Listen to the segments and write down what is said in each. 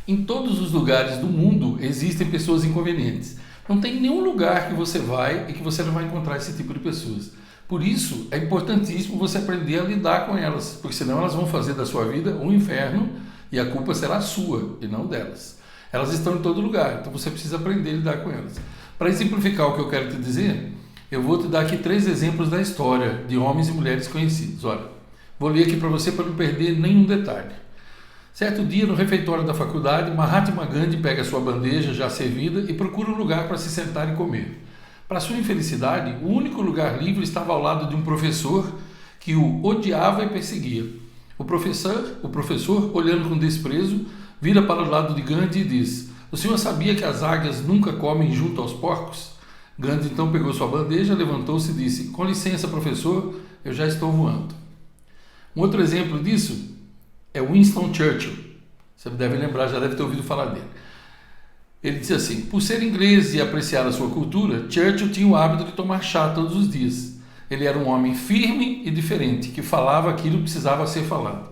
Em todos os lugares do mundo existem pessoas inconvenientes. Não tem nenhum lugar que você vai e que você não vai encontrar esse tipo de pessoas. Por isso, é importantíssimo você aprender a lidar com elas, porque senão elas vão fazer da sua vida um inferno e a culpa será sua e não delas. Elas estão em todo lugar, então você precisa aprender a lidar com elas. Para exemplificar o que eu quero te dizer, eu vou te dar aqui 3 exemplos da história de homens e mulheres conhecidos. Olha, vou ler aqui para você para não perder nenhum detalhe. Certo dia, no refeitório da faculdade, Mahatma Gandhi pega sua bandeja já servida e procura um lugar para se sentar e comer. Para sua infelicidade, o único lugar livre estava ao lado de um professor que o odiava e perseguia. O professor, olhando com desprezo, vira para o lado de Gandhi e diz: "O senhor sabia que as águias nunca comem junto aos porcos?" Gandhi então pegou sua bandeja, levantou-se e disse: "Com licença, professor, eu já estou voando." Um outro exemplo disso é Winston Churchill. Você deve lembrar, já deve ter ouvido falar dele. Ele disse assim: por ser inglês e apreciar a sua cultura, Churchill tinha o hábito de tomar chá todos os dias. Ele era um homem firme e diferente, que falava aquilo que precisava ser falado.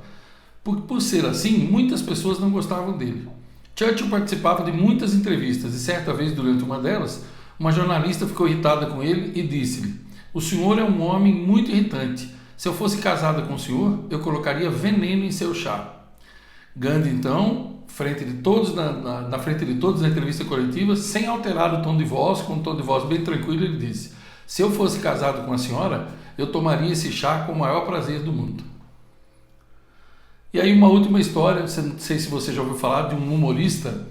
Por ser assim, muitas pessoas não gostavam dele. Churchill participava de muitas entrevistas e certa vez, durante uma delas, uma jornalista ficou irritada com ele e disse-lhe: "O senhor é um homem muito irritante. Se eu fosse casada com o senhor, eu colocaria veneno em seu chá." Gandhi, então, na frente de todos na entrevista coletiva, sem alterar o tom de voz, com um tom de voz bem tranquilo, ele disse: "Se eu fosse casado com a senhora, eu tomaria esse chá com o maior prazer do mundo." E aí uma última história, não sei se você já ouviu falar de um humorista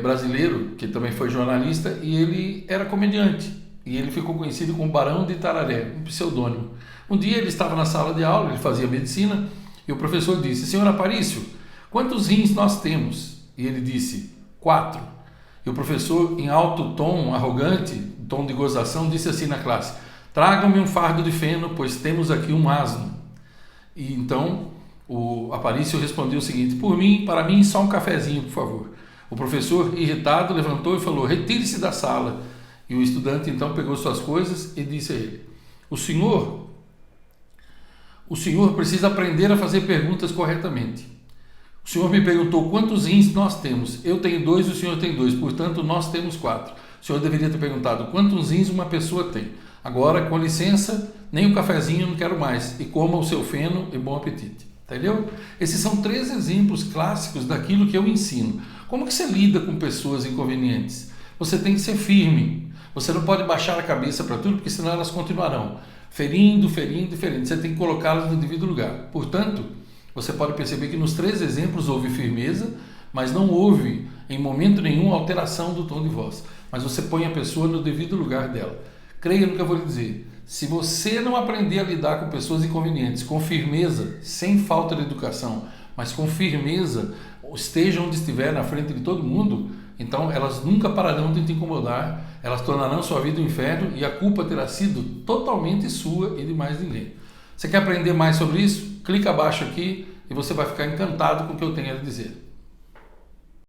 brasileiro, que também foi jornalista, e ele era comediante. E ele ficou conhecido como Barão de Itararé, um pseudônimo. Um dia ele estava na sala de aula, ele fazia medicina, e o professor disse: "Senhor Aparício, quantos rins nós temos?" E ele disse: 4. E o professor, em alto tom, arrogante, tom de gozação, disse assim na classe: "Tragam-me um fardo de feno, pois temos aqui um asno." E então o Aparício respondeu o seguinte: para mim, só um cafezinho, por favor." O professor, irritado, levantou e falou: "Retire-se da sala." E o estudante então pegou suas coisas e disse a ele: O senhor precisa aprender a fazer perguntas corretamente. O senhor me perguntou quantos rins nós temos. Eu tenho 2 e o senhor tem 2, portanto nós temos 4. O senhor deveria ter perguntado quantos rins uma pessoa tem. Agora, com licença, nem um cafezinho eu não quero mais. E coma o seu feno e bom apetite. Entendeu? Esses são 3 exemplos clássicos daquilo que eu ensino. Como que você lida com pessoas inconvenientes? Você tem que ser firme. Você não pode baixar a cabeça para tudo, porque senão elas continuarão ferindo. Você tem que colocá-las no devido lugar. Portanto, você pode perceber que nos 3 exemplos houve firmeza, mas não houve em momento nenhum alteração do tom de voz. Mas você põe a pessoa no devido lugar dela. Creia no que eu vou lhe dizer. Se você não aprender a lidar com pessoas inconvenientes com firmeza, sem falta de educação, mas com firmeza, esteja onde estiver na frente de todo mundo, então elas nunca pararão de te incomodar, elas tornarão sua vida um inferno e a culpa terá sido totalmente sua e de mais ninguém. Você quer aprender mais sobre isso? Clica abaixo aqui e você vai ficar encantado com o que eu tenho a lhe dizer.